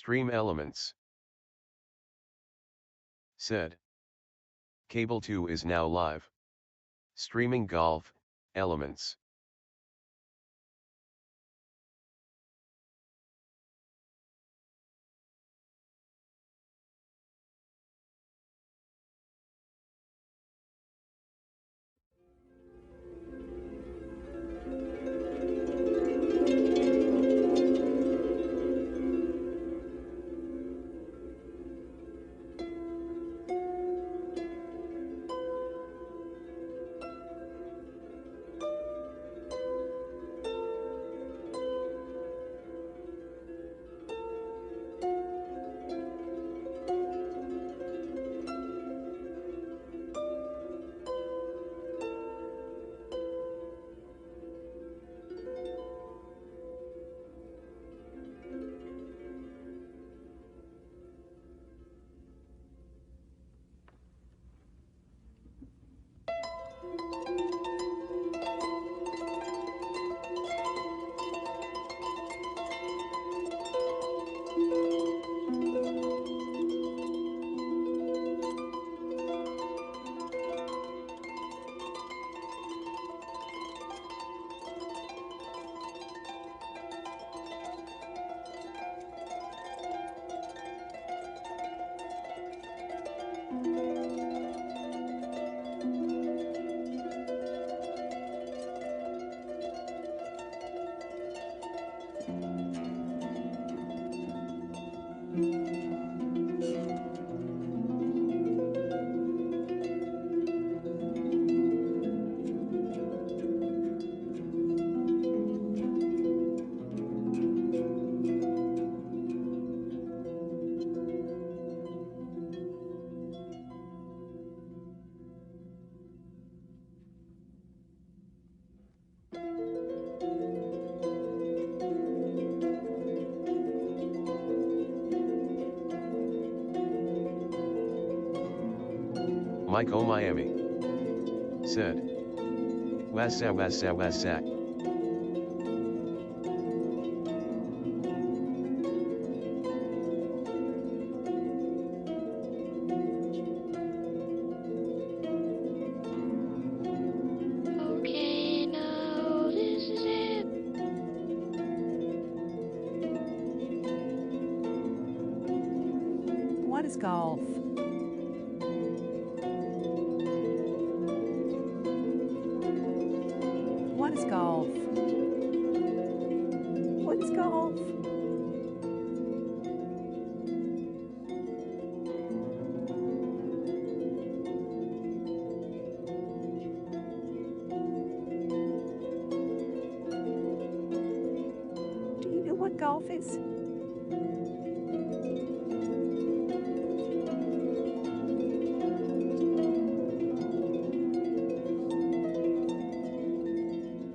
Stream elements. Said. Cable 2 is now live. Streaming golf, elements. Mike O Miami. Said. Wassa wassa wassa. Okay, now this is it. What is golf? What is golf? What is golf? Do you know what golf is?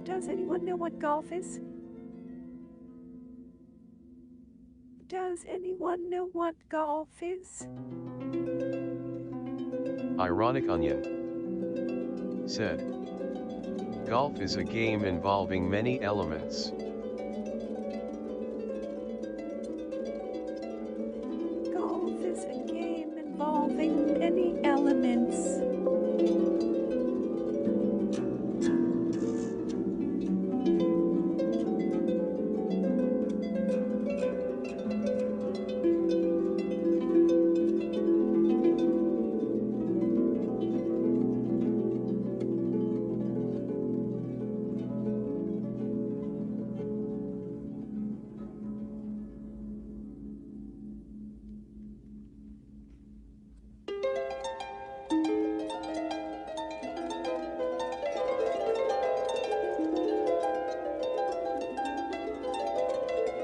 Does anyone know what golf is? Does anyone know what golf is? Ironic Onion. Said. Golf is a game involving many elements. Golf is a game involving many elements.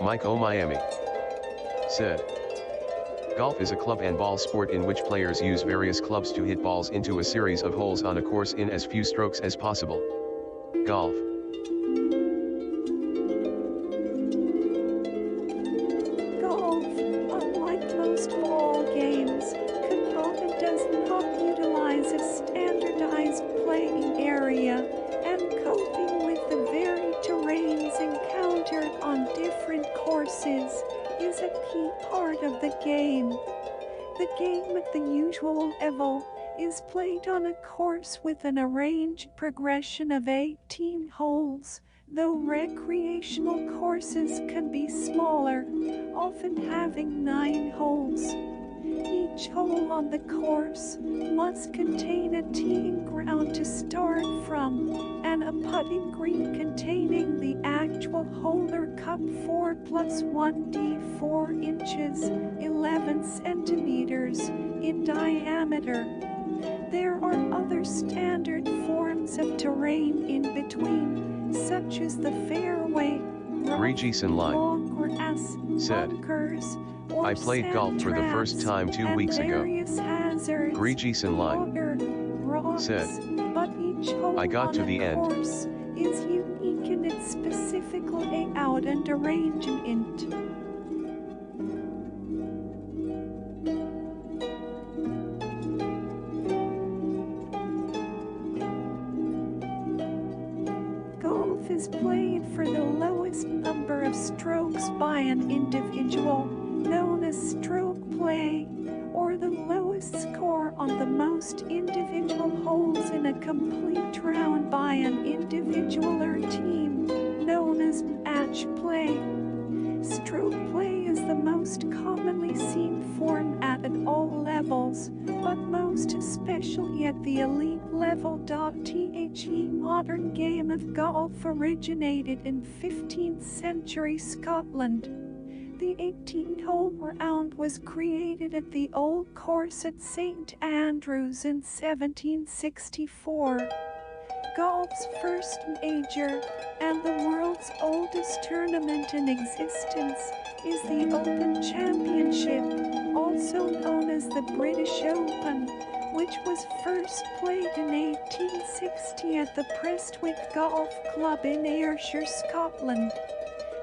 Mike O Miami. Said. Golf is a club and ball sport in which players use various clubs to hit balls into a series of holes on a course in as few strokes as possible. Golf. Golf, unlike most ball games, component does not utilize a standardized playing area, and coping with the varied terrains encountered on different courses, is a key part of the game. The game at the usual level is played on a course with an arranged progression of 18 holes, though recreational courses can be smaller, often having 9 holes. Each hole on the course must contain a teeing ground to start from, and a putting green containing the actual hole or cup 4 plus 1d 4 inches, 11 centimeters, in diameter. There are other standard forms of terrain in between, such as the fairway, Gregeson line long grass, said, bunkers, or I played sand golf for the first traps, time 2 and weeks ago. various hazards, Gregeson line water, rocks, said, but each hole I got on to a the end. course is unique in its specific layout and arrangement. Golf is played for the lowest number of strokes by an individual, known as stroke play, or the lowest score on the most individual holes in a complete round by an individual or team, known as match play. Stroke play is the most commonly seen format at all levels, but most especially at the elite level. The modern game of golf originated in 15th century Scotland. The 18-hole round was created at the Old Course at St Andrews in 1764. Golf's first major, and the world's oldest tournament in existence, is the Open Championship, also known as the British Open, which was first played in 1860 at the Prestwick Golf Club in Ayrshire, Scotland.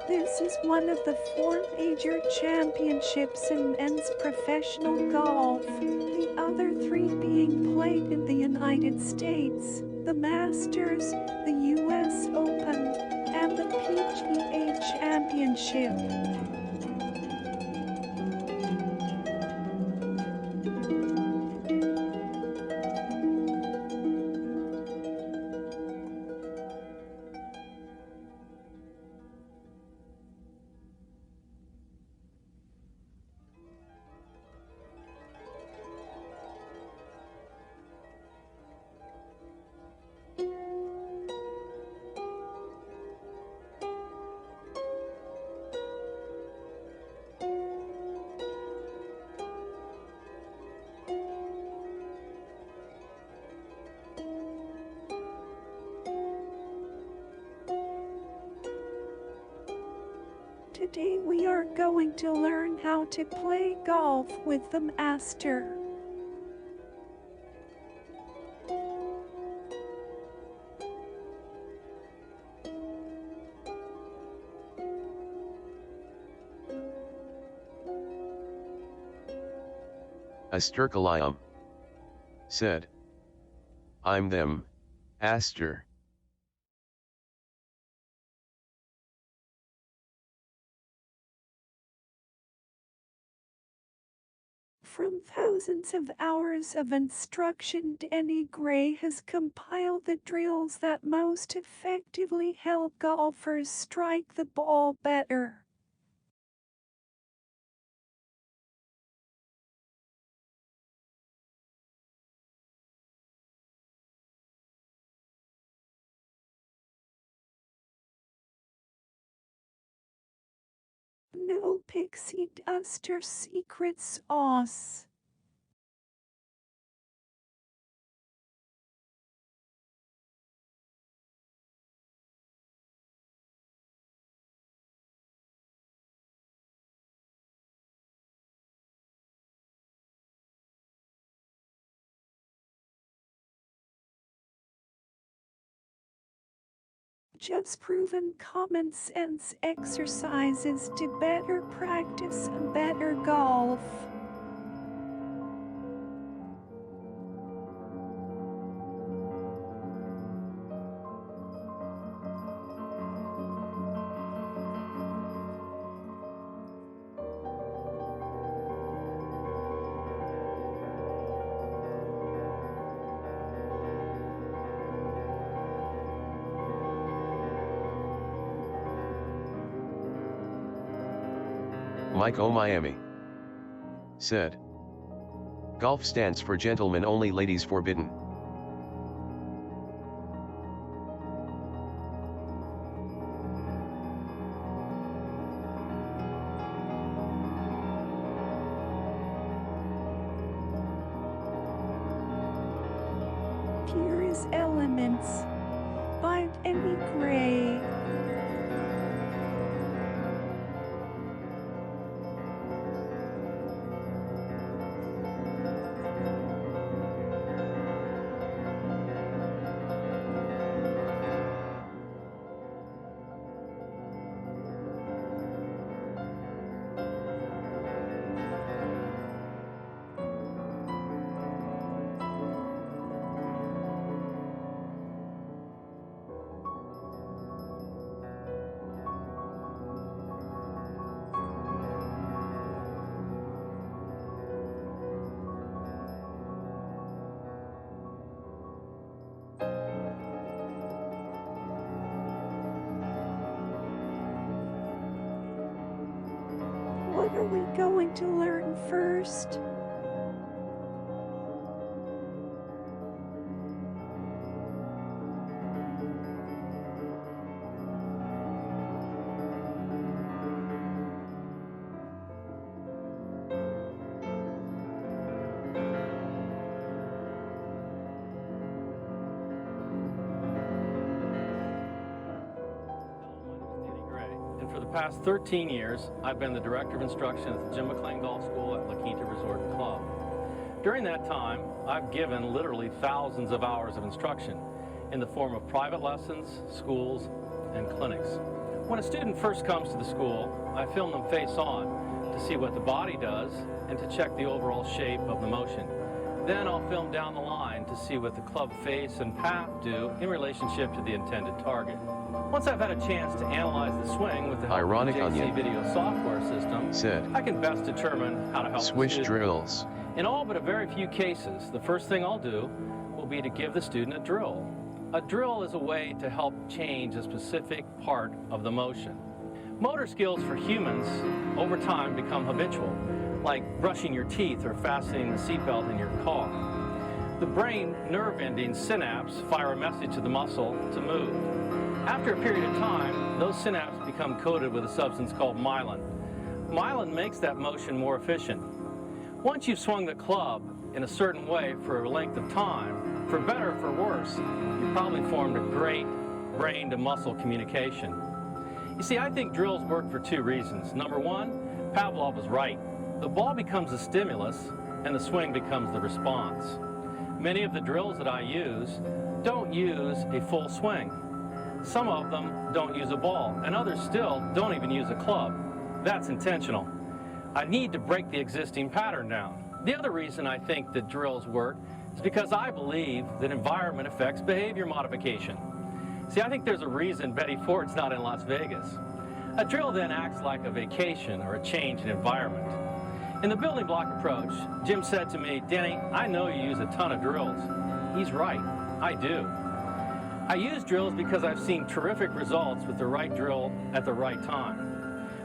This is one of the 4 major championships in men's professional golf, the other 3 being played in the United States, the Masters, the US Open, and the PGA Championship. Today we are going to learn how to play golf with the master. Asterkalium said, I'm them, Aster. From thousands of hours of instruction, Danny Gray has compiled the drills that most effectively help golfers strike the ball better. No pixie dust or secret sauce. Just proven common sense exercises to better practice and better golf. Mike O. Miami said. Golf stands for gentlemen only, ladies forbidden. Here is Elements by Emmy Gray. What are we going to learn first? And for the past 13 years, I've been the Director of Instruction at the Jim McLean Golf School at La Quinta Resort and Club. During that time, I've given literally thousands of hours of instruction in the form of private lessons, schools, and clinics. When a student first comes to the school, I film them face on to see what the body does and to check the overall shape of the motion. Then I'll film down the line to see what the club face and path do in relationship to the intended target. Once I've had a chance to analyze the swing with the help of the JC Video software system, I can best determine how to help Swish the student. drills. In all but a very few cases, the first thing I'll do will be to give the student a drill. A drill is a way to help change a specific part of the motion. Motor skills for humans over time become habitual, like brushing your teeth or fastening the seatbelt in your car. The brain nerve ending synapse fire a message to the muscle to move. After a period of time, those synapses become coated with a substance called myelin. Myelin makes that motion more efficient. Once you've swung the club in a certain way for a length of time, for better or for worse, you've probably formed a great brain to muscle communication. You see, I think drills work for two reasons. Number one, Pavlov was right. The ball becomes the stimulus and the swing becomes the response. Many of the drills that I use don't use a full swing. Some of them don't use a ball, and others still don't even use a club. That's intentional. I need to break the existing pattern down. The other reason I think that drills work is because I believe that environment affects behavior modification. See, I think there's a reason Betty Ford's not in Las Vegas. A drill then acts like a vacation or a change in environment. In the building block approach, Jim said to me, "Denny, I know you use a ton of drills." He's right, I do. I use drills because I've seen terrific results with the right drill at the right time.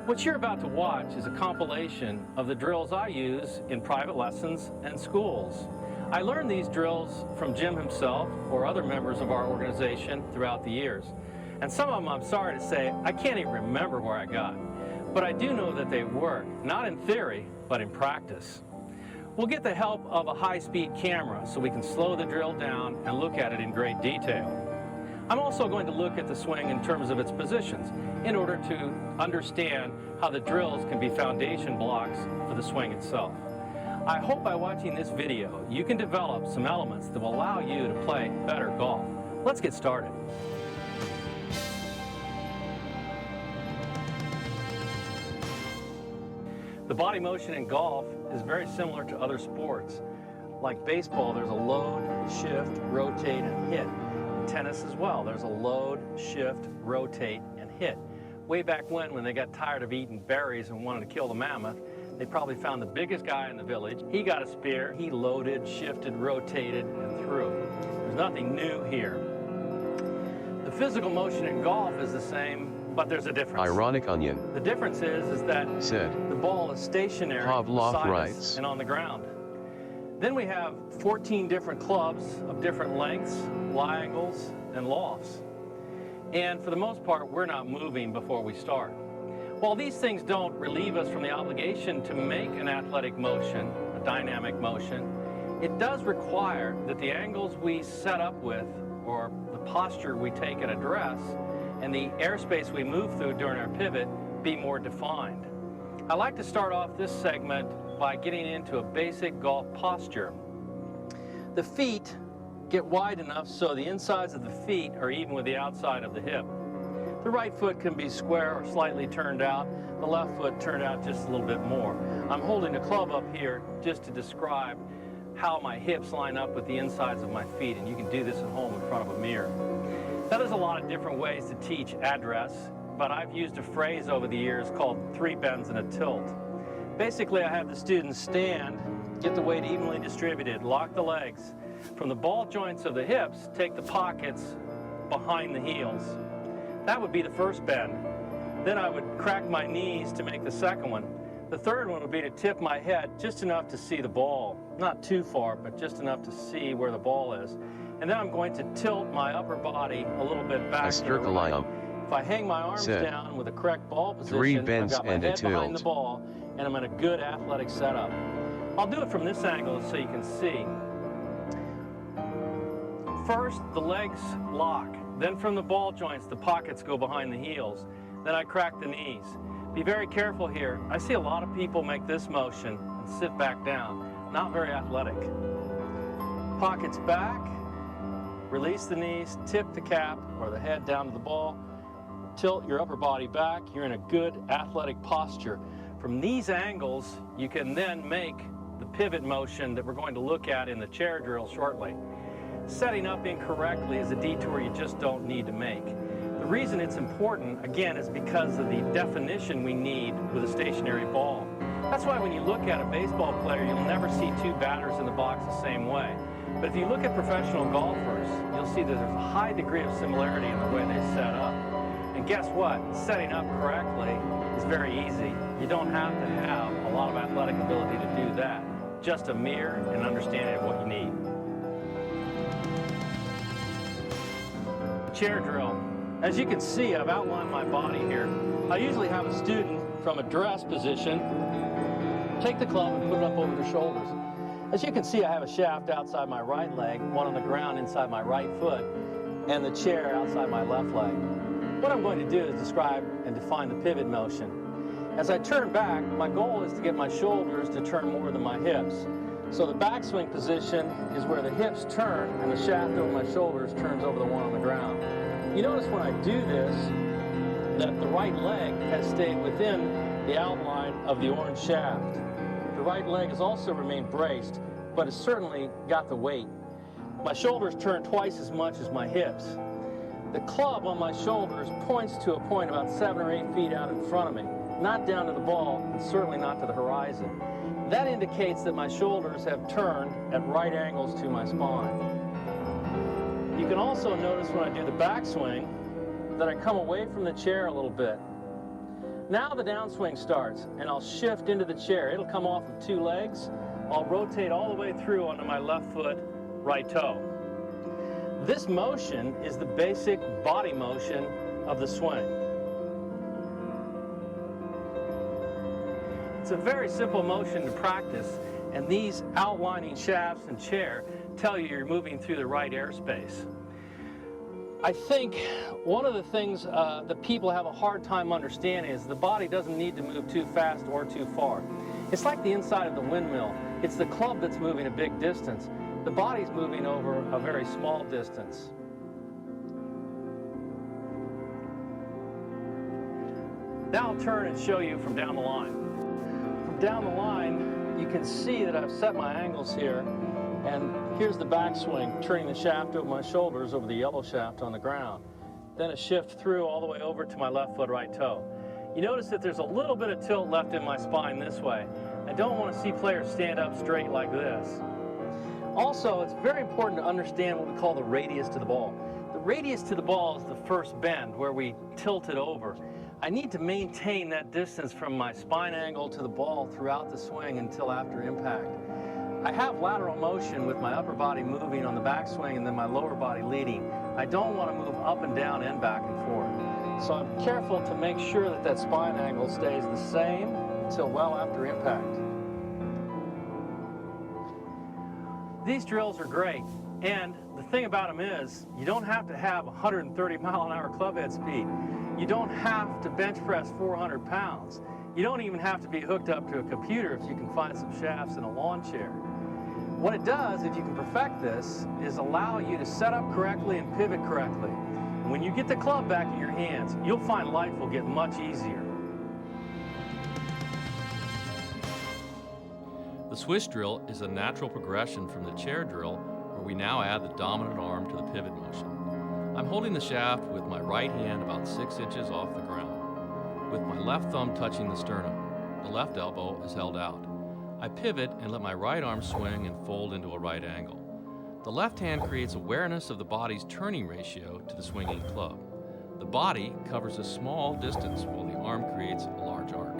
What you're about to watch is a compilation of the drills I use in private lessons and schools. I learned these drills from Jim himself or other members of our organization throughout the years. And some of them, I'm sorry to say, I can't even remember where I got. But I do know that they work, not in theory, but in practice. We'll get the help of a high-speed camera so we can slow the drill down and look at it in great detail. I'm also going to look at the swing in terms of its positions in order to understand how the drills can be foundation blocks for the swing itself. I hope by watching this video you can develop some elements that will allow you to play better golf. Let's get started. The body motion in golf is very similar to other sports. Like baseball, there's a load, shift, rotate, and hit. In tennis as well, there's a load, shift, rotate, and hit. Way back when they got tired of eating berries and wanted to kill the mammoth, they probably found the biggest guy in the village. He got a spear, he loaded, shifted, rotated, and threw. There's nothing new here. The physical motion in golf is the same but there's a difference. Ironic onion. The difference is that Said. the ball is stationary Pavlov beside us writes. and on the ground. Then we have 14 different clubs of different lengths, lie angles, and lofts. And for the most part, we're not moving before we start. While these things don't relieve us from the obligation to make an athletic motion, a dynamic motion, it does require that the angles we set up with, or the posture we take at address, and the airspace we move through during our pivot be more defined. I like to start off this segment by getting into a basic golf posture. The feet get wide enough so the insides of the feet are even with the outside of the hip. The right foot can be square or slightly turned out, the left foot turned out just a little bit more. I'm holding a club up here just to describe how my hips line up with the insides of my feet, and you can do this at home in front of a mirror. Now, there's a lot of different ways to teach address, but I've used a phrase over the years called 3 bends and a tilt. Basically, I have the students stand, get the weight evenly distributed, lock the legs. From the ball joints of the hips, take the pockets behind the heels. That would be the first bend. Then I would crack my knees to make the second one. The third one would be to tip my head just enough to see the ball. Not too far, but just enough to see where the ball is. And then I'm going to tilt my upper body a little bit back to the right. If I hang my arms down with the correct ball position, 3 bends I've got my and head a behind tilt. the ball, and I'm in a good athletic setup. I'll do it from this angle so you can see. First, the legs lock. Then from the ball joints, the pockets go behind the heels. Then I crack the knees. Be very careful here. I see a lot of people make this motion and sit back down. Not very athletic. Pockets back, release the knees, tip the cap or the head down to the ball, tilt your upper body back. You're in a good athletic posture. From these angles, you can then make the pivot motion that we're going to look at in the chair drill shortly. Setting up incorrectly is a detour you just don't need to make. The reason it's important, again, is because of the definition we need with a stationary ball. That's why when you look at a baseball player, you'll never see 2 batters in the box the same way. But if you look at professional golfers, you'll see that there's a high degree of similarity in the way they set up. And guess what? Setting up correctly is very easy. You don't have to have a lot of athletic ability to do that. Just a mirror and understanding of what you need. Chair drill. As you can see, I've outlined my body here. I usually have a student from a dress position take the club and put it up over their shoulders. As you can see, I have a shaft outside my right leg, one on the ground inside my right foot, and the chair outside my left leg. What I'm going to do is describe and define the pivot motion. As I turn back, my goal is to get my shoulders to turn more than my hips. So the backswing position is where the hips turn and the shaft over my shoulders turns over the one on the ground. You notice when I do this that the right leg has stayed within the outline of the orange shaft. The right leg has also remained braced, but has certainly got the weight. My shoulders turn twice as much as my hips. The club on my shoulders points to a point about 7 or 8 feet out in front of me, not down to the ball, and certainly not to the horizon. That indicates that my shoulders have turned at right angles to my spine. You can also notice when I do the backswing that I come away from the chair a little bit. Now the downswing starts, and I'll shift into the chair. It'll come off of 2 legs. I'll rotate all the way through onto my left foot, right toe. This motion is the basic body motion of the swing. It's a very simple motion to practice, and these outlining shafts and chair tell you you're moving through the right airspace. I think one of the things that people have a hard time understanding is the body doesn't need to move too fast or too far. It's like the inside of the windmill. It's the club that's moving a big distance. The body's moving over a very small distance. Now I'll turn and show you from down the line. From down the line, you can see that I've set my angles here, and here's the backswing, turning the shaft over my shoulders over the yellow shaft on the ground. Then a shift through all the way over to my left foot, right toe. You notice that there's a little bit of tilt left in my spine this way. I don't want to see players stand up straight like this. Also, it's very important to understand what we call the radius to the ball. The radius to the ball is the first bend where we tilt it over. I need to maintain that distance from my spine angle to the ball throughout the swing until after impact. I have lateral motion with my upper body moving on the backswing and then my lower body leading. I don't want to move up and down and back and forth. So I'm careful to make sure that that spine angle stays the same until well after impact. These drills are great, and the thing about them is you don't have to have 130 mile-an-hour clubhead speed. You don't have to bench press 400 pounds. You don't even have to be hooked up to a computer if you can find some shafts in a lawn chair. What it does, if you can perfect this, is allow you to set up correctly and pivot correctly. When you get the club back in your hands, you'll find life will get much easier. The swish drill is a natural progression from the chair drill, where we now add the dominant arm to the pivot motion. I'm holding the shaft with my right hand about 6 inches off the ground, with my left thumb touching the sternum. The left elbow is held out. I pivot and let my right arm swing and fold into a right angle. The left hand creates awareness of the body's turning ratio to the swinging club. The body covers a small distance while the arm creates a large arc.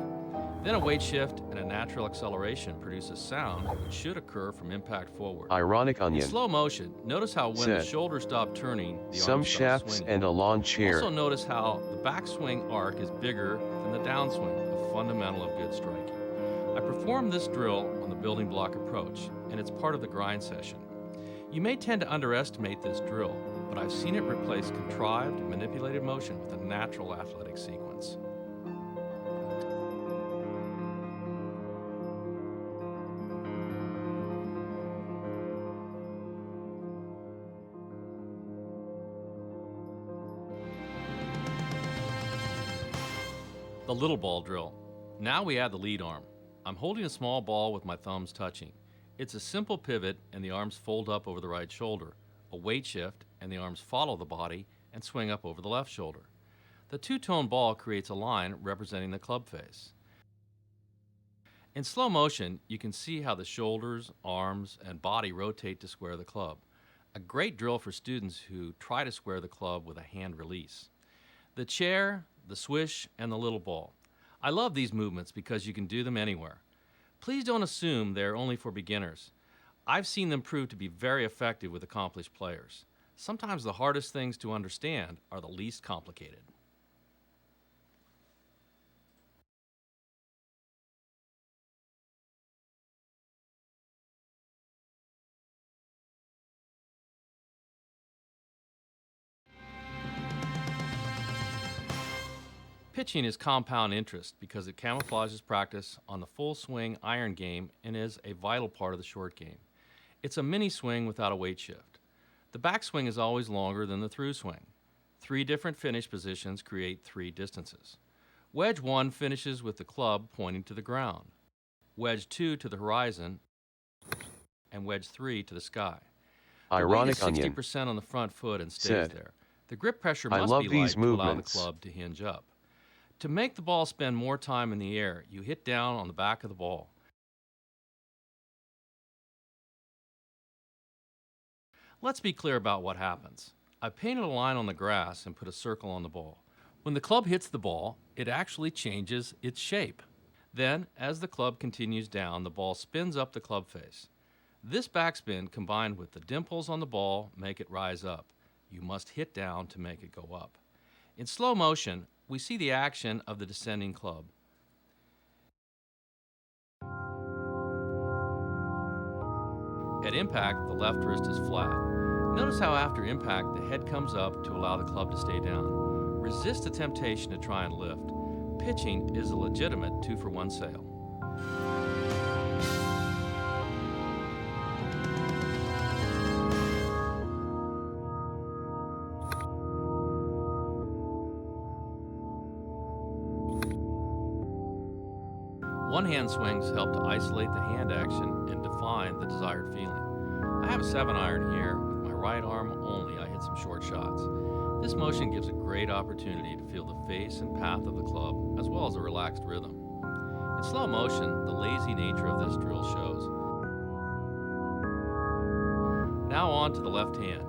Then a weight shift and a natural acceleration produce a sound which should occur from impact forward. Ironic onion. In slow motion, notice how when the Said. shoulders stop turning, the Some arm stops shafts swinging. and a lawn chair. Also notice how the backswing arc is bigger than the downswing, a fundamental of good striking. I perform this drill on the building block approach, and it's part of the grind session. You may tend to underestimate this drill, but I've seen it replace contrived, manipulated motion with a natural athletic sequence. The little ball drill. Now we add the lead arm. I'm holding a small ball with my thumbs touching. It's a simple pivot and the arms fold up over the right shoulder, a weight shift and the arms follow the body and swing up over the left shoulder. The two-tone ball creates a line representing the club face. In slow motion, you can see how the shoulders, arms, and body rotate to square the club. A great drill for students who try to square the club with a hand release. The chair, the swish, and the little ball. I love these movements because you can do them anywhere. Please don't assume they're only for beginners. I've seen them prove to be very effective with accomplished players. Sometimes the hardest things to understand are the least complicated. Pitching is compound interest because it camouflages practice on the full swing iron game and is a vital part of the short game. It's a mini swing without a weight shift. The backswing is always longer than the through swing. 3 different finish positions create 3 distances. Wedge 1 finishes with the club pointing to the ground. Wedge 2 to the horizon, and wedge 3 to the sky. Ironic the weight is onion. 60% on the front foot and stays Said. there. The grip pressure I must love be these light to allow the movements. club to hinge up. To make the ball spend more time in the air, you hit down on the back of the ball. Let's be clear about what happens. I painted a line on the grass and put a circle on the ball. When the club hits the ball, it actually changes its shape. Then, as the club continues down, the ball spins up the club face. This backspin combined with the dimples on the ball make it rise up. You must hit down to make it go up. In slow motion, we see the action of the descending club. At impact, the left wrist is flat. Notice how after impact, the head comes up to allow the club to stay down. Resist the temptation to try and lift. Pitching is a legitimate 2-for-1 sale. One-hand swings help to isolate the hand action and define the desired feeling. I have a 7-iron here. With my right arm only, I hit some short shots. This motion gives a great opportunity to feel the face and path of the club, as well as a relaxed rhythm. In slow motion, the lazy nature of this drill shows. Now on to the left hand.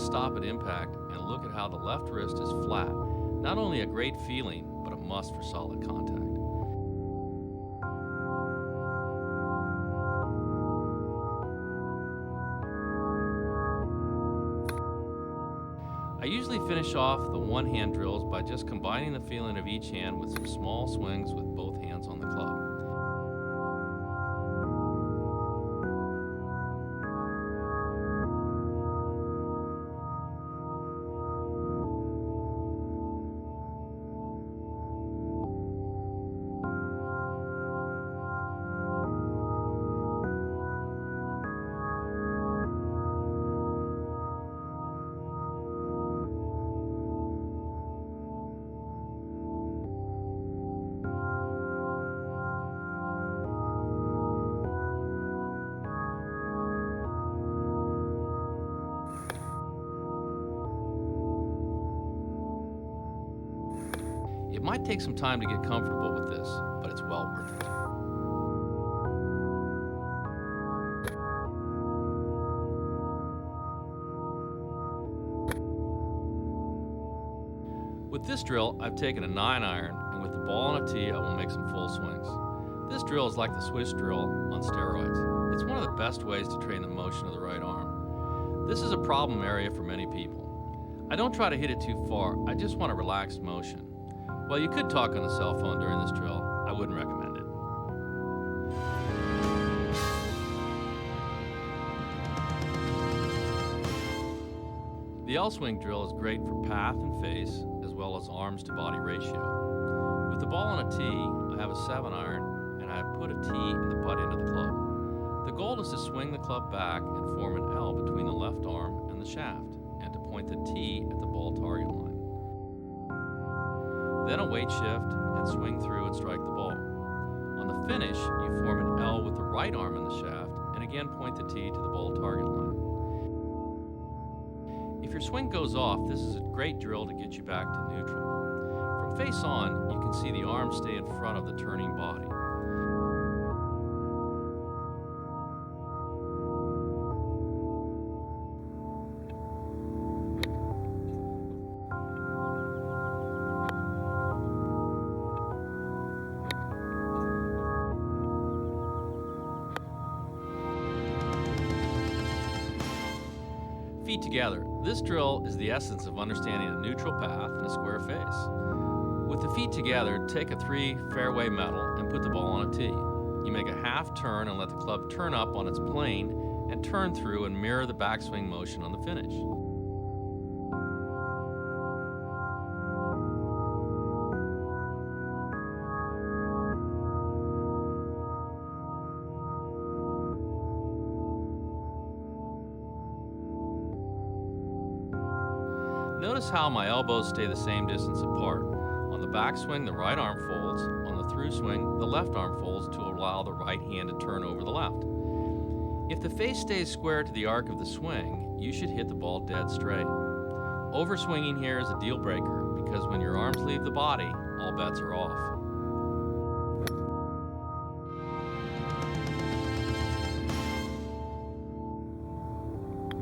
stop at impact and look at how the left wrist is flat. Not only a great feeling, but a must for solid contact. I usually finish off the one-hand drills by just combining the feeling of each hand with some small swings with both hands on the club. It might take some time to get comfortable with this, but it's well worth it. With this drill, I've taken a 9-iron, and with the ball on a tee, I will make some full swings. This drill is like the Swiss drill on steroids. It's one of the best ways to train the motion of the right arm. This is a problem area for many people. I don't try to hit it too far, I just want a relaxed motion. While you could talk on the cell phone during this drill, I wouldn't recommend it. The L-swing drill is great for path and face, as well as arms to body ratio. With the ball on a tee, I have a 7-iron, and I have put a tee in the butt end of the club. The goal is to swing the club back and form an L between the left arm and the shaft, and to point the tee at the ball target line. Then a weight shift and swing through and strike the ball. On the finish, you form an L with the right arm in the shaft and again point the tee to the ball target line. If your swing goes off, this is a great drill to get you back to neutral. From face on, you can see the arms stay in front of the turning body. Feet together. This drill is the essence of understanding a neutral path and a square face. With the feet together, take a 3 fairway metal and put the ball on a tee. You make a half turn and let the club turn up on its plane and turn through and mirror the backswing motion on the finish. Notice how my elbows stay the same distance apart. On the backswing, the right arm folds. On the through swing, the left arm folds to allow the right hand to turn over the left. If the face stays square to the arc of the swing, you should hit the ball dead straight. Overswinging here is a deal breaker because when your arms leave the body, all bets are off.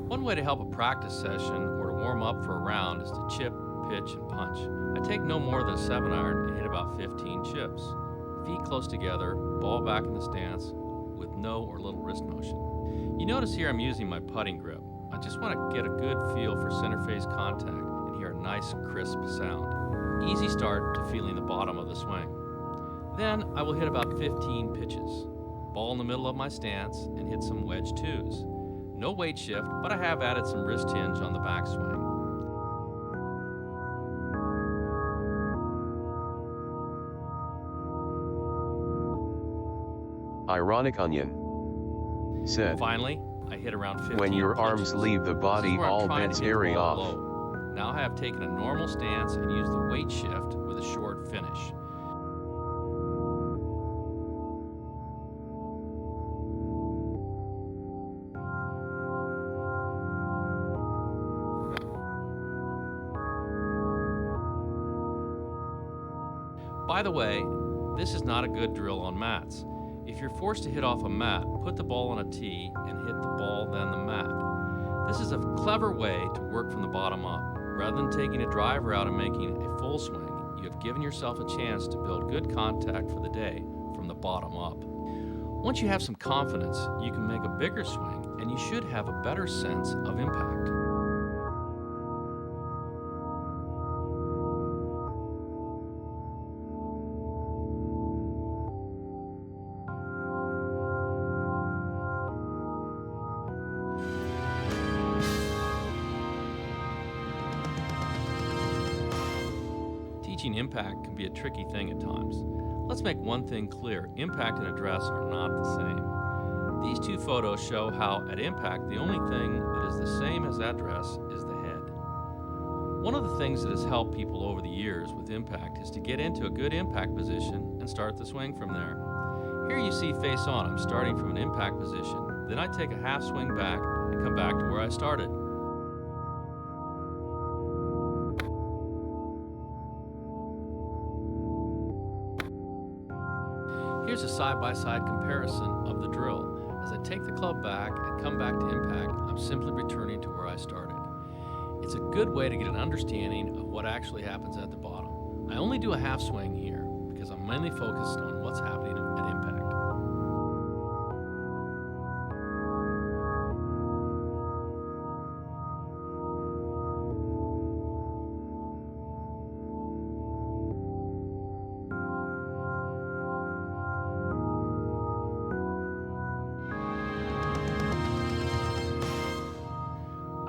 One way to help a practice session or to warm up for a round is to chip, pitch, and punch. I take no more than a 7-iron and hit about 15 chips. Feet close together, ball back in the stance with no or little wrist motion. You notice here I'm using my putting grip. I just want to get a good feel for center face contact and hear a nice crisp sound. Easy start to feeling the bottom of the swing. Then I will hit about 15 pitches. Ball in the middle of my stance and hit some wedge twos. No weight shift, but I have added some wrist hinge on the backswing. Ironic Onion said, Finally, I hit around 15 when your arms pitches. leave the This body, is where I'm all trying to bets hit the airy ball off. low. Now I have taken a normal stance and used the weight shift with a short finish. By the way, this is not a good drill on mats. If you're forced to hit off a mat, put the ball on a tee and hit the ball then the mat. This is a clever way to work from the bottom up. Rather than taking a driver out and making a full swing, you have given yourself a chance to build good contact for the day from the bottom up. Once you have some confidence, you can make a bigger swing and you should have a better sense of impact. Teaching impact can be a tricky thing at times. Let's make one thing clear, impact and address are not the same. These two photos show how at impact the only thing that is the same as address is the head. One of the things that has helped people over the years with impact is to get into a good impact position and start the swing from there. Here you see face on, I'm starting from an impact position, then I take a half swing back and come back to where I started. Here's a side-by-side comparison of the drill. As I take the club back and come back to impact, I'm simply returning to where I started. It's a good way to get an understanding of what actually happens at the bottom. I only do a half swing here because I'm mainly focused on what's happening at impact.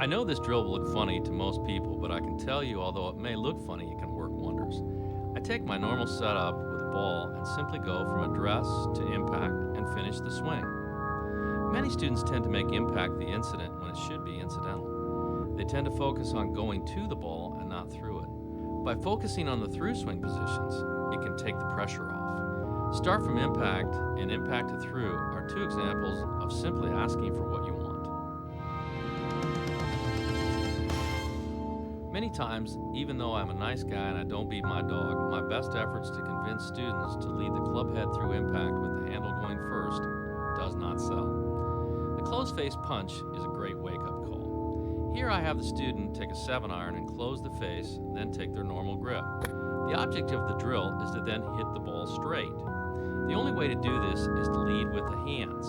I know this drill will look funny to most people, but I can tell you, although it may look funny, it can work wonders. I take my normal setup with a ball and simply go from address to impact and finish the swing. Many students tend to make impact the incident when it should be incidental. They tend to focus on going to the ball and not through it. By focusing on the through swing positions, it can take the pressure off. Start from impact and impact to through are two examples of simply asking for what you want. Many times, even though I'm a nice guy and I don't beat my dog, my best efforts to convince students to lead the club head through impact with the handle going first does not sell. The closed face punch is a great wake-up call. Here I have the student take a 7-iron and close the face, then take their normal grip. The object of the drill is to then hit the ball straight. The only way to do this is to lead with the hands.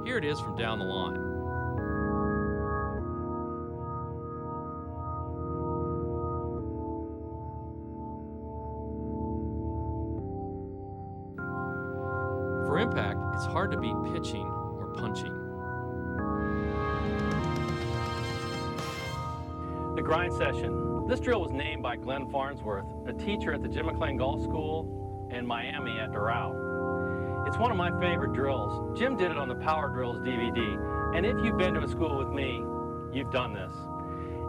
Here it is from down the line. For impact, it's hard to beat pitching or punching. The grind session. This drill was named by Glenn Farnsworth, a teacher at the Jim McLean Golf School in Miami at Doral. It's one of my favorite drills. Jim did it on the Power Drills DVD, and if you've been to a school with me, you've done this.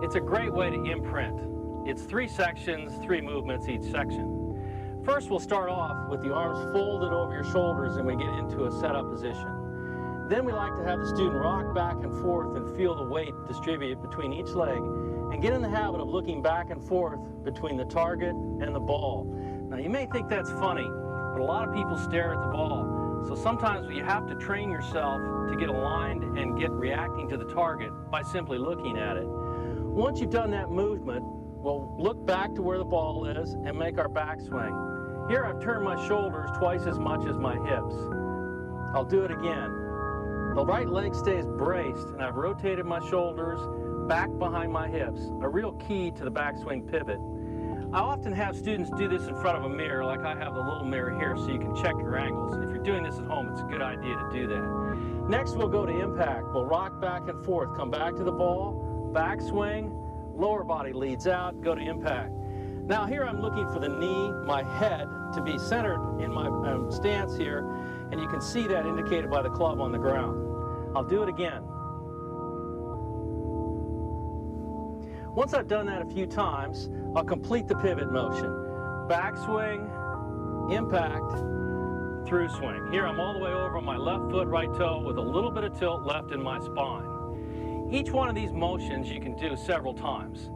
It's a great way to imprint. It's 3 sections, 3 movements each section. First, we'll start off with the arms folded over your shoulders and we get into a setup position. Then we like to have the student rock back and forth and feel the weight distribute between each leg and get in the habit of looking back and forth between the target and the ball. Now, you may think that's funny, but a lot of people stare at the ball. So sometimes you have to train yourself to get aligned and get reacting to the target by simply looking at it. Once you've done that movement, we'll look back to where the ball is and make our backswing. Here I've turned my shoulders twice as much as my hips. I'll do it again. The right leg stays braced and I've rotated my shoulders back behind my hips, a real key to the backswing pivot. I often have students do this in front of a mirror, like I have the little mirror here, so you can check your angles. And if you're doing this at home, it's a good idea to do that. Next, we'll go to impact. We'll rock back and forth, come back to the ball, backswing, lower body leads out, go to impact. Now here I'm looking for the knee, my head, to be centered in my stance here, and you can see that indicated by the club on the ground. I'll do it again. Once I've done that a few times, I'll complete the pivot motion. Backswing, impact, through swing. Here I'm all the way over on my left foot, right toe with a little bit of tilt left in my spine. Each one of these motions you can do several times.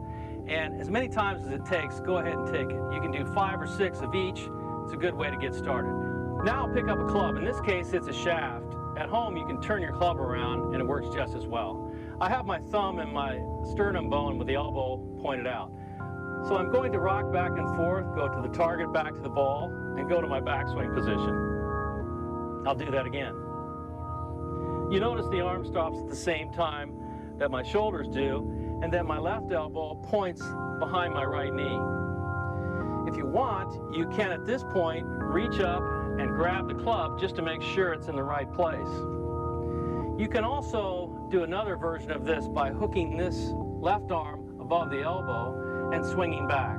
And as many times as it takes, go ahead and take it. You can do 5 or 6 of each. It's a good way to get started. Now pick up a club. In this case, it's a shaft. At home, you can turn your club around and it works just as well. I have my thumb and my sternum bone with the elbow pointed out. So I'm going to rock back and forth, go to the target, back to the ball, and go to my backswing position. I'll do that again. You notice the arm stops at the same time that my shoulders do, and then my left elbow points behind my right knee. If you want, you can at this point reach up and grab the club just to make sure it's in the right place. You can also do another version of this by hooking this left arm above the elbow and swinging back.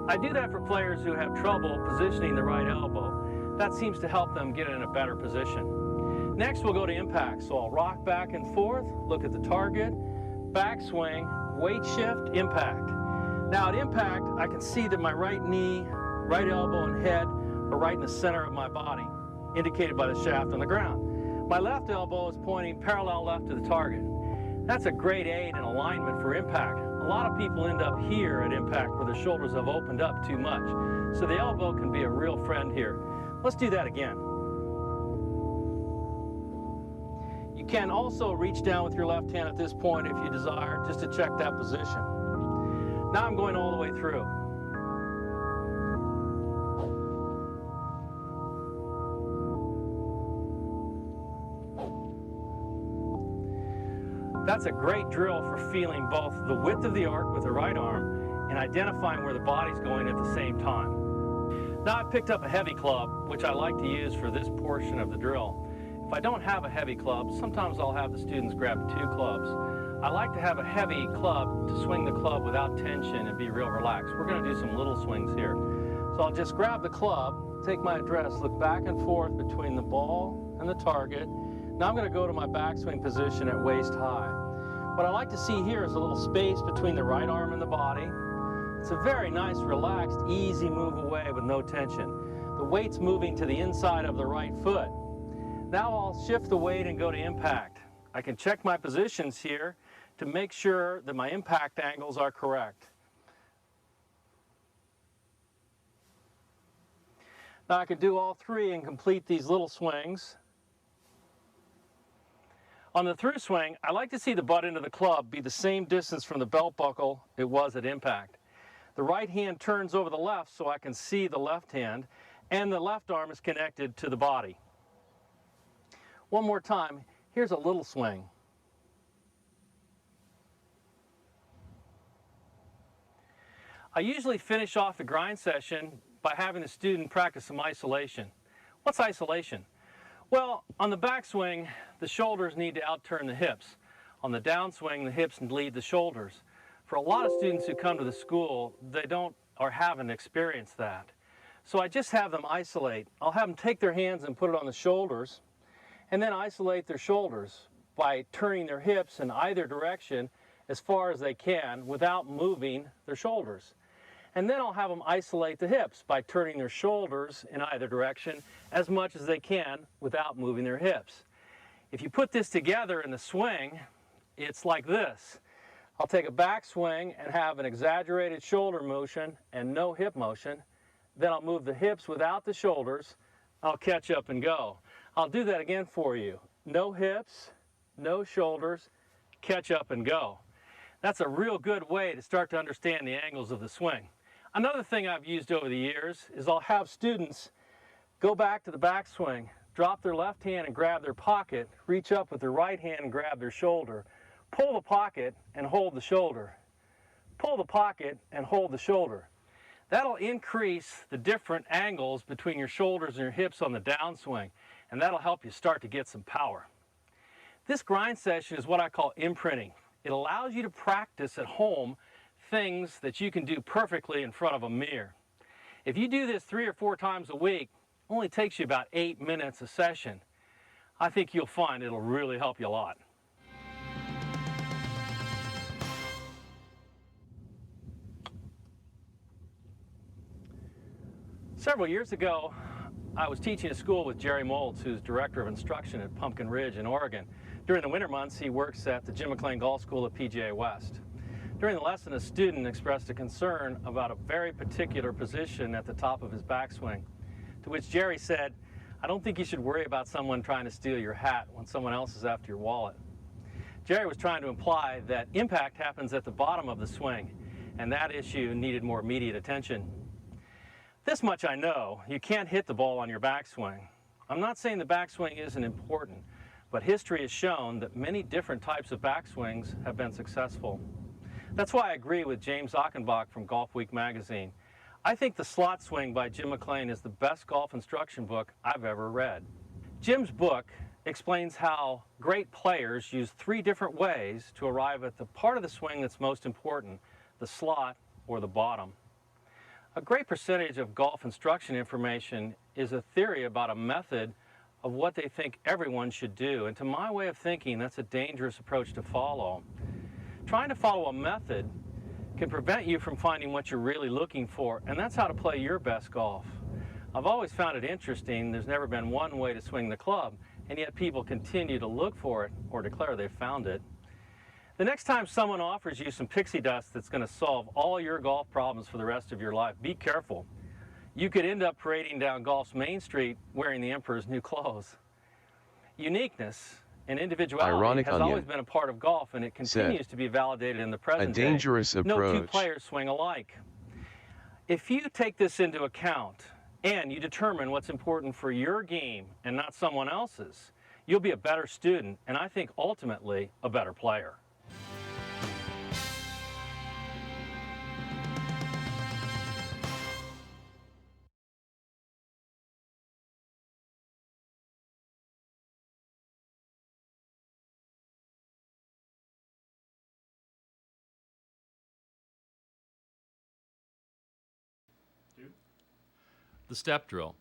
I do that for players who have trouble positioning the right elbow. That seems to help them get in a better position. Next, we'll go to impact. So I'll rock back and forth, look at the target, backswing, weight shift, impact. Now at impact, I can see that my right knee, right elbow, and head are right in the center of my body, indicated by the shaft on the ground. My left elbow is pointing parallel left to the target. That's a great aid and alignment for impact. A lot of people end up here at impact where their shoulders have opened up too much. So the elbow can be a real friend here. Let's do that again. You can also reach down with your left hand at this point if you desire, just to check that position. Now I'm going all the way through. That's a great drill for feeling both the width of the arc with the right arm and identifying where the body's going at the same time. Now I've picked up a heavy club, which I like to use for this portion of the drill. If I don't have a heavy club, sometimes I'll have the students grab 2 clubs. I like to have a heavy club to swing the club without tension and be real relaxed. We're going to do some little swings here. So I'll just grab the club, take my address, look back and forth between the ball and the target. Now I'm going to go to my backswing position at waist high. What I like to see here is a little space between the right arm and the body. It's a very nice, relaxed, easy move away with no tension. The weight's moving to the inside of the right foot. Now I'll shift the weight and go to impact. I can check my positions here to make sure that my impact angles are correct. Now I can do all 3 and complete these little swings. On the through swing, I like to see the butt end of the club be the same distance from the belt buckle it was at impact. The right hand turns over the left so I can see the left hand, and the left arm is connected to the body. One more time, here's a little swing. I usually finish off the grind session by having the student practice some isolation. What's isolation? Well, on the backswing, the shoulders need to outturn the hips. On the downswing, the hips lead the shoulders. For a lot of students who come to the school, they don't or haven't experienced that. So I just have them isolate. I'll have them take their hands and put it on the shoulders, and then isolate their shoulders by turning their hips in either direction as far as they can without moving their shoulders. And then I'll have them isolate the hips by turning their shoulders in either direction as much as they can without moving their hips. If you put this together in the swing, it's like this. I'll take a back swing and have an exaggerated shoulder motion and no hip motion. Then I'll move the hips without the shoulders. I'll catch up and go. I'll do that again for you. No hips, no shoulders, catch up and go. That's a real good way to start to understand the angles of the swing. Another thing I've used over the years is I'll have students go back to the backswing, drop their left hand and grab their pocket, reach up with their right hand and grab their shoulder, pull the pocket and hold the shoulder, pull the pocket and hold the shoulder. That'll increase the different angles between your shoulders and your hips on the downswing, and that'll help you start to get some power. This grind session is what I call imprinting. It allows you to practice at home things that you can do perfectly in front of a mirror. If you do this 3 or 4 times a week, it only takes you about 8 minutes a session. I think you'll find it'll really help you a lot. Several years ago, I was teaching a school with Jerry Moltz, who's Director of Instruction at Pumpkin Ridge in Oregon. During the winter months, he works at the Jim McLean Golf School at PGA West. During the lesson, a student expressed a concern about a very particular position at the top of his backswing, to which Jerry said, "I don't think you should worry about someone trying to steal your hat when someone else is after your wallet." Jerry was trying to imply that impact happens at the bottom of the swing, and that issue needed more immediate attention. This much I know, you can't hit the ball on your backswing. I'm not saying the backswing isn't important, but history has shown that many different types of backswings have been successful. That's why I agree with James Achenbach from Golf Week magazine. I think The Slot Swing by Jim McLean is the best golf instruction book I've ever read. Jim's book explains how great players use 3 different ways to arrive at the part of the swing that's most important, the slot or the bottom. A great percentage of golf instruction information is a theory about a method of what they think everyone should do. And to my way of thinking, that's a dangerous approach to follow. Trying to follow a method can prevent you from finding what you're really looking for, and that's how to play your best golf. I've always found it interesting there's never been one way to swing the club, and yet people continue to look for it or declare they've found it. The next time someone offers you some pixie dust that's going to solve all your golf problems for the rest of your life, be careful. You could end up parading down golf's main street wearing the emperor's new clothes. Uniqueness and individuality Ironic has onion. always been a part of golf, and it continues to be validated in the A present day. dangerous No two approach. players swing alike. If you take this into account and you determine what's important for your game and not someone else's, you'll be a better student and I think ultimately a better player. The step drill.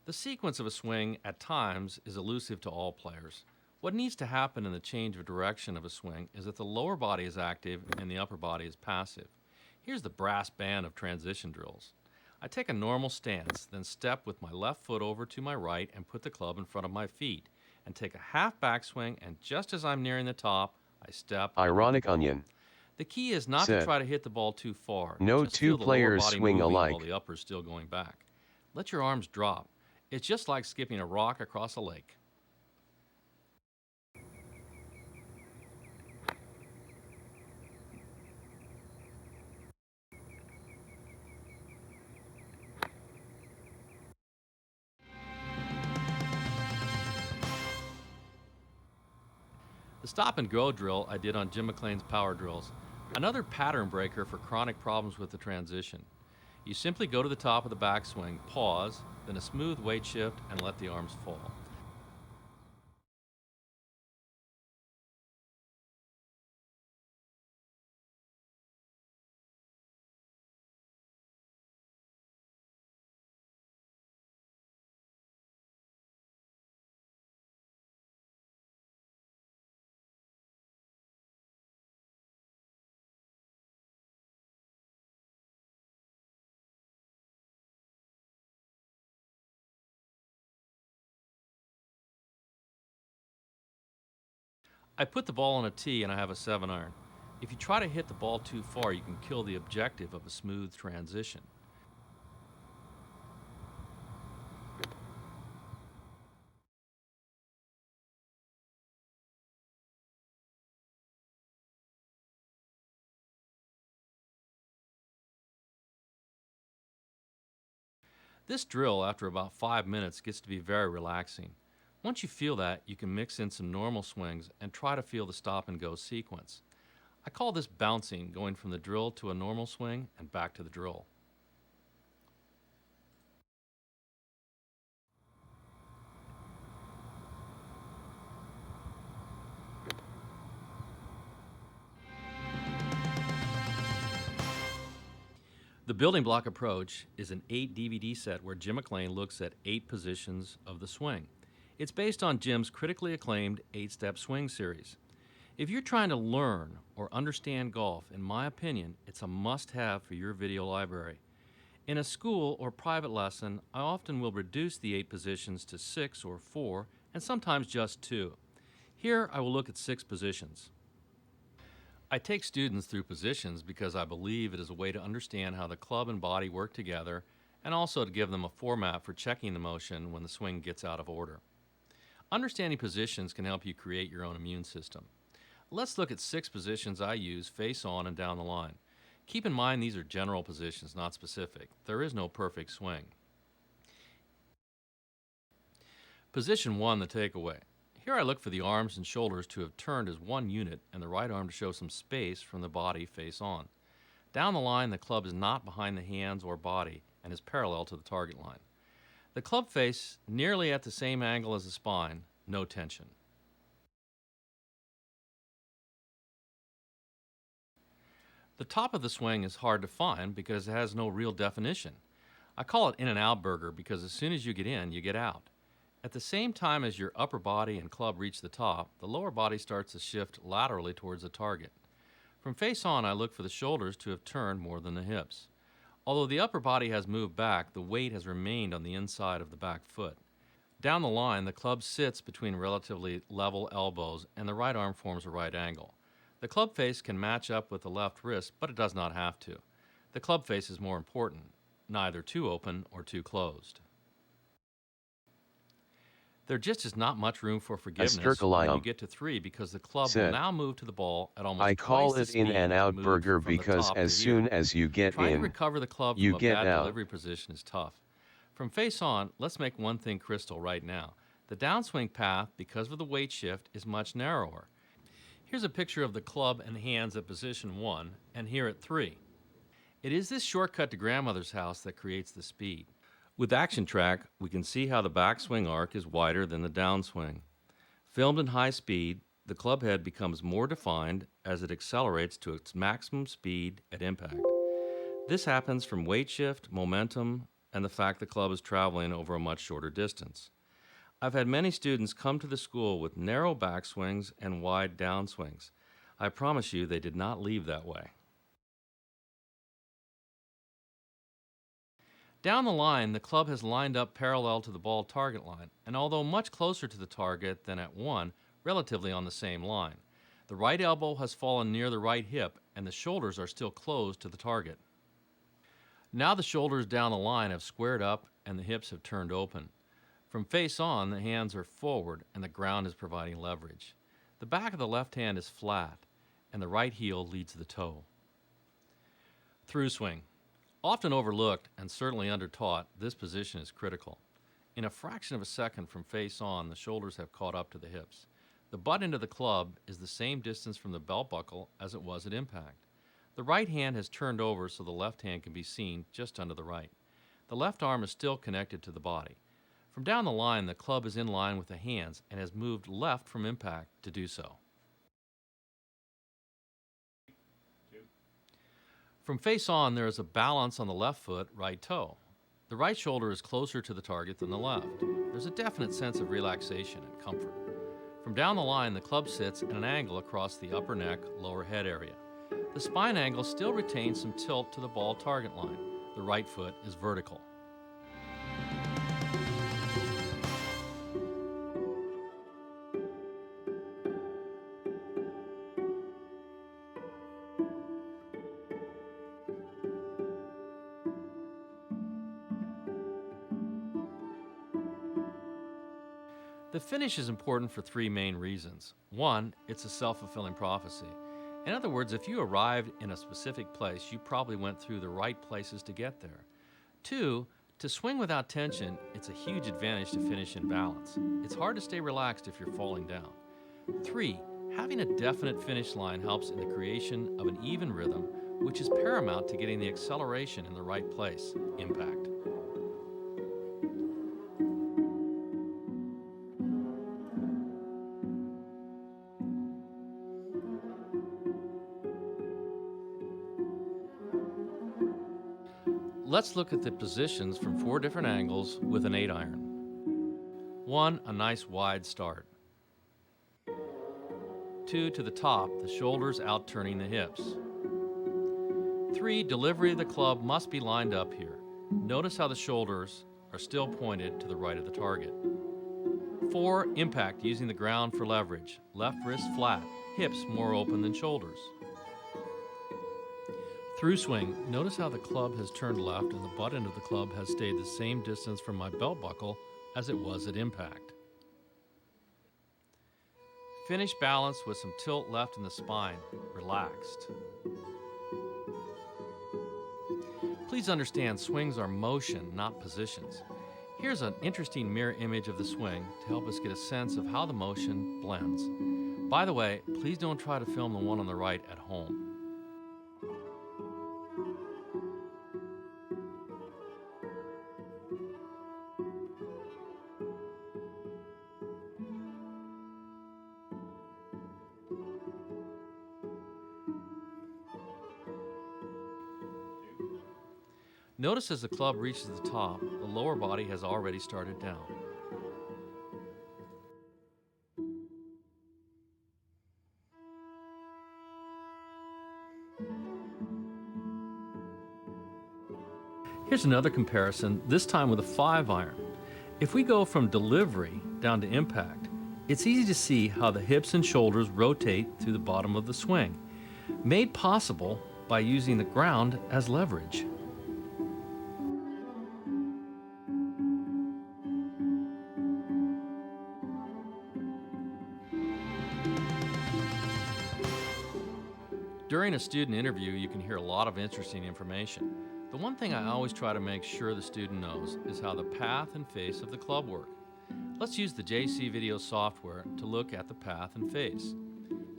The sequence of a swing at times is elusive to all players. What needs to happen in the change of direction of a swing is that the lower body is active and the upper body is passive. Here's the brass band of transition drills. I take a normal stance, then step with my left foot over to my right and put the club in front of my feet, and take a half backswing, and just as I'm nearing the top, I step. Ironic onion. The key is not to Said. try to hit the ball too far. No Just two feel the lower players body swing moving alike. while the upper is still going back. Let your arms drop. It's just like skipping a rock across a lake. The stop and go drill I did on Jim McLean's power drills. Another pattern breaker for chronic problems with the transition. You simply go to the top of the backswing, pause, then a smooth weight shift, and let the arms fall. I put the ball on a tee and I have a 7-iron. If you try to hit the ball too far, you can kill the objective of a smooth transition. This drill, after about 5 minutes, gets to be very relaxing. Once you feel that, you can mix in some normal swings and try to feel the stop and go sequence. I call this bouncing, going from the drill to a normal swing and back to the drill. The building block approach is an 8 DVD set where Jim McLean looks at 8 positions of the swing. It's based on Jim's critically acclaimed 8-step swing series. If you're trying to learn or understand golf, in my opinion, it's a must-have for your video library. In a school or private lesson, I often will reduce the 8 positions to 6 or 4, and sometimes just 2. Here I will look at 6 positions. I take students through positions because I believe it is a way to understand how the club and body work together and also to give them a format for checking the motion when the swing gets out of order. Understanding positions can help you create your own immune system. Let's look at 6 positions I use face on and down the line. Keep in mind these are general positions, not specific. There is no perfect swing. Position 1, the takeaway. Here I look for the arms and shoulders to have turned as one unit and the right arm to show some space from the body face on. Down the line, the club is not behind the hands or body and is parallel to the target line. The club face nearly at the same angle as the spine, no tension. The top of the swing is hard to find because it has no real definition. I call it in and out burger because as soon as you get in, you get out. At the same time as your upper body and club reach the top, the lower body starts to shift laterally towards the target. From face on, I look for the shoulders to have turned more than the hips. Although the upper body has moved back, the weight has remained on the inside of the back foot. Down the line, the club sits between relatively level elbows and the right arm forms a right angle. The club face can match up with the left wrist, but it does not have to. The club face is more important, neither too open or too closed. There just is not much room for forgiveness when you get to 3 because the club will now move to the ball at almost I call twice the it in speed and out it moved burger from the because top as to soon here. as you get Trying to in, recover the club you from a get bad out. delivery position is tough. From face on, let's make one thing crystal right now. The downswing path, because of the weight shift, is much narrower. Here's a picture of the club and hands at position 1 and here at 3. It is this shortcut to grandmother's house that creates the speed. With Action Track, we can see how the backswing arc is wider than the downswing. Filmed in high speed, the club head becomes more defined as it accelerates to its maximum speed at impact. This happens from weight shift, momentum, and the fact the club is traveling over a much shorter distance. I've had many students come to the school with narrow backswings and wide downswings. I promise you they did not leave that way. Down the line, the club has lined up parallel to the ball target line, and although much closer to the target than at 1, relatively on the same line. The right elbow has fallen near the right hip, and the shoulders are still closed to the target. Now the shoulders down the line have squared up and the hips have turned open. From face on, the hands are forward and the ground is providing leverage. The back of the left hand is flat, and the right heel leads the toe. Through swing. Often overlooked and certainly undertaught, this position is critical. In a fraction of a second from face on, the shoulders have caught up to the hips. The butt end of the club is the same distance from the belt buckle as it was at impact. The right hand has turned over so the left hand can be seen just under the right. The left arm is still connected to the body. From down the line, the club is in line with the hands and has moved left from impact to do so. From face on, there is a balance on the left foot, right toe. The right shoulder is closer to the target than the left. There's a definite sense of relaxation and comfort. From down the line, the club sits at an angle across the upper neck, lower head area. The spine angle still retains some tilt to the ball target line. The right foot is vertical. The finish is important for 3 main reasons. 1, it's a self-fulfilling prophecy. In other words, if you arrived in a specific place, you probably went through the right places to get there. 2, to swing without tension, it's a huge advantage to finish in balance. It's hard to stay relaxed if you're falling down. 3, having a definite finish line helps in the creation of an even rhythm, which is paramount to getting the acceleration in the right place, impact. Let's look at the positions from 4 different angles with an 8-iron. 1, a nice wide start. 2, to the top, the shoulders out turning the hips. 3, delivery of the club must be lined up here. Notice how the shoulders are still pointed to the right of the target. 4, impact using the ground for leverage. Left wrist flat, hips more open than shoulders. Through swing, notice how the club has turned left and the butt end of the club has stayed the same distance from my belt buckle as it was at impact. Finish balance with some tilt left in the spine, relaxed. Please understand swings are motion, not positions. Here's an interesting mirror image of the swing to help us get a sense of how the motion blends. By the way, please don't try to film the one on the right at home. Notice as the club reaches the top, the lower body has already started down. Here's another comparison, this time with a 5-iron. If we go from delivery down to impact, it's easy to see how the hips and shoulders rotate through the bottom of the swing, made possible by using the ground as leverage. During a student interview, you can hear a lot of interesting information. The one thing I always try to make sure the student knows is how the path and face of the club work. Let's use the JC Video software to look at the path and face.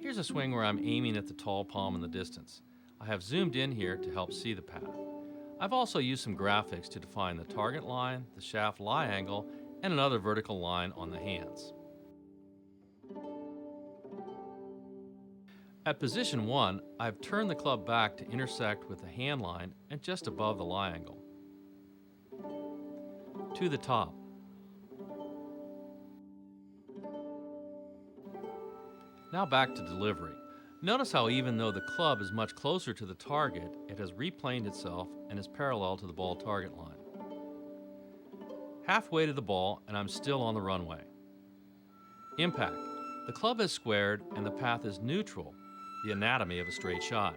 Here's a swing where I'm aiming at the tall palm in the distance. I have zoomed in here to help see the path. I've also used some graphics to define the target line, the shaft lie angle, and another vertical line on the hands. At position 1, I've turned the club back to intersect with the hand line and just above the lie angle. To the top. Now back to delivery. Notice how even though the club is much closer to the target, it has replaned itself and is parallel to the ball target line. Halfway to the ball and I'm still on the runway. Impact. The club is squared and the path is neutral, the anatomy of a straight shot.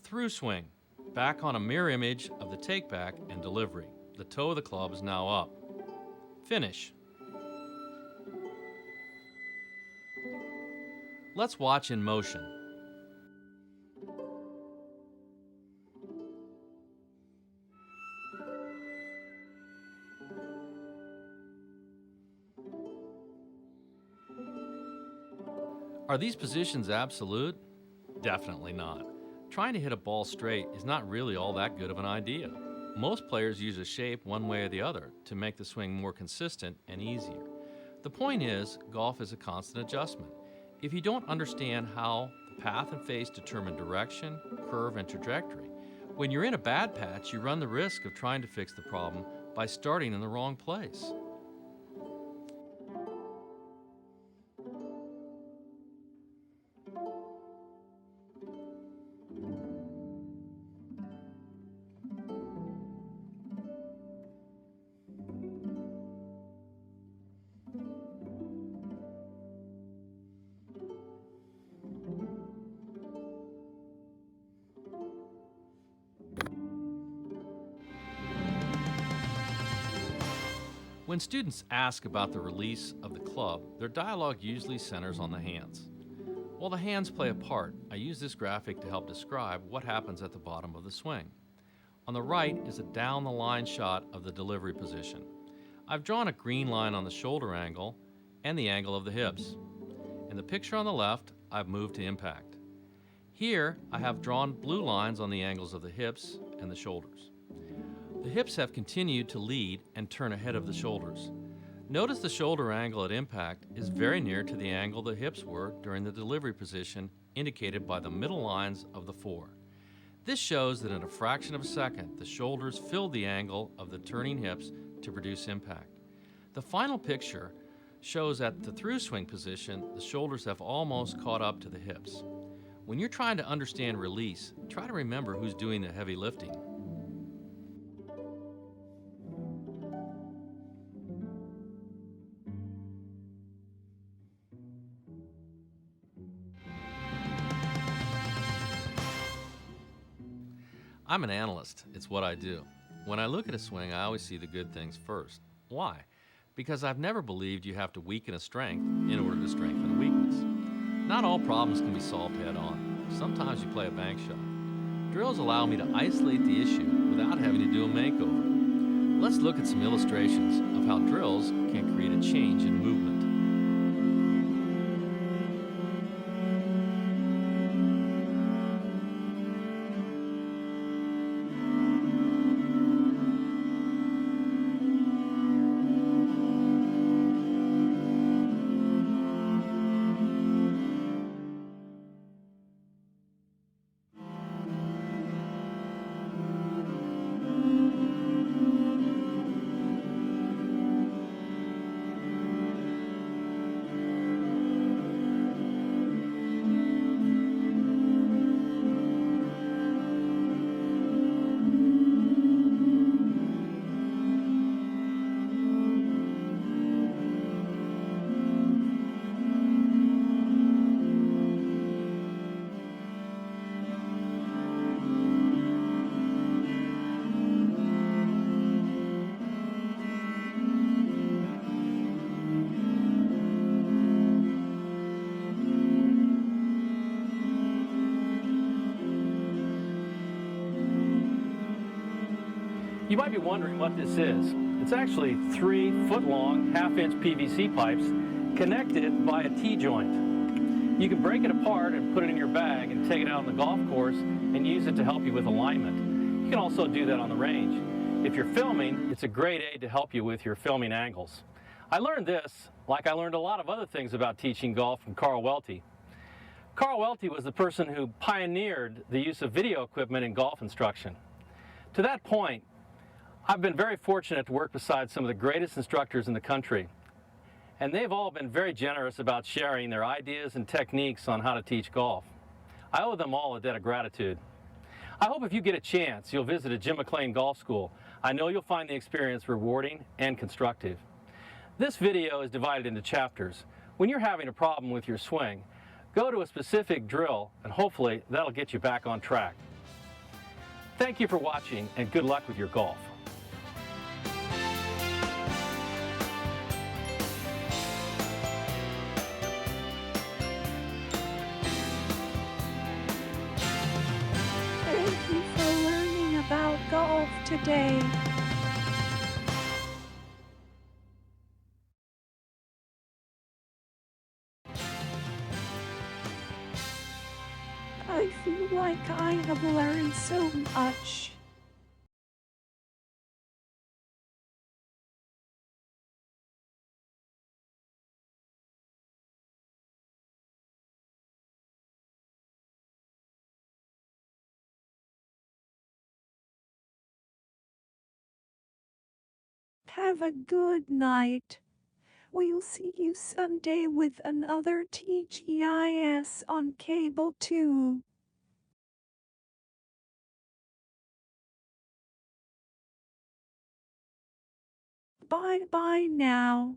Through swing, back on a mirror image of the take back and delivery. The toe of the club is now up. Finish. Let's watch in motion. Are these positions absolute? Definitely not. Trying to hit a ball straight is not really all that good of an idea. Most players use a shape one way or the other to make the swing more consistent and easier. The point is, golf is a constant adjustment. If you don't understand how the path and face determine direction, curve, and trajectory, when you're in a bad patch, you run the risk of trying to fix the problem by starting in the wrong place. When students ask about the release of the club, their dialogue usually centers on the hands. While the hands play a part, I use this graphic to help describe what happens at the bottom of the swing. On the right is a down-the-line shot of the delivery position. I've drawn a green line on the shoulder angle and the angle of the hips. In the picture on the left, I've moved to impact. Here, I have drawn blue lines on the angles of the hips and the shoulders. The hips have continued to lead and turn ahead of the shoulders. Notice the shoulder angle at impact is very near to the angle the hips were during the delivery position, indicated by the middle lines of the 4. This shows that in a fraction of a second, the shoulders filled the angle of the turning hips to produce impact. The final picture shows at the through swing position, the shoulders have almost caught up to the hips. When you're trying to understand release, try to remember who's doing the heavy lifting. I'm an analyst. It's what I do. When I look at a swing, I always see the good things first. Why? Because I've never believed you have to weaken a strength in order to strengthen a weakness. Not all problems can be solved head on. Sometimes you play a bank shot. Drills allow me to isolate the issue without having to do a makeover. Let's look at some illustrations of how drills can create a change in movement. You might be wondering what this is. It's actually 3-foot-long, half-inch PVC pipes connected by a T-joint. You can break it apart and put it in your bag and take it out on the golf course and use it to help you with alignment. You can also do that on the range. If you're filming, it's a great aid to help you with your filming angles. I learned this, like I learned a lot of other things about teaching golf, from Carl Welty. Carl Welty was the person who pioneered the use of video equipment in golf instruction. To that point, I've been very fortunate to work beside some of the greatest instructors in the country, and they've all been very generous about sharing their ideas and techniques on how to teach golf. I owe them all a debt of gratitude. I hope if you get a chance, you'll visit a Jim McLean Golf School. I know you'll find the experience rewarding and constructive. This video is divided into chapters. When you're having a problem with your swing, go to a specific drill, and hopefully that'll get you back on track. Thank you for watching, and good luck with your golf. Thank you for learning about golf today. I feel like I have learned so much. Have a good night. We'll see you Sunday with another TGIS on Cable 2. Bye-bye now.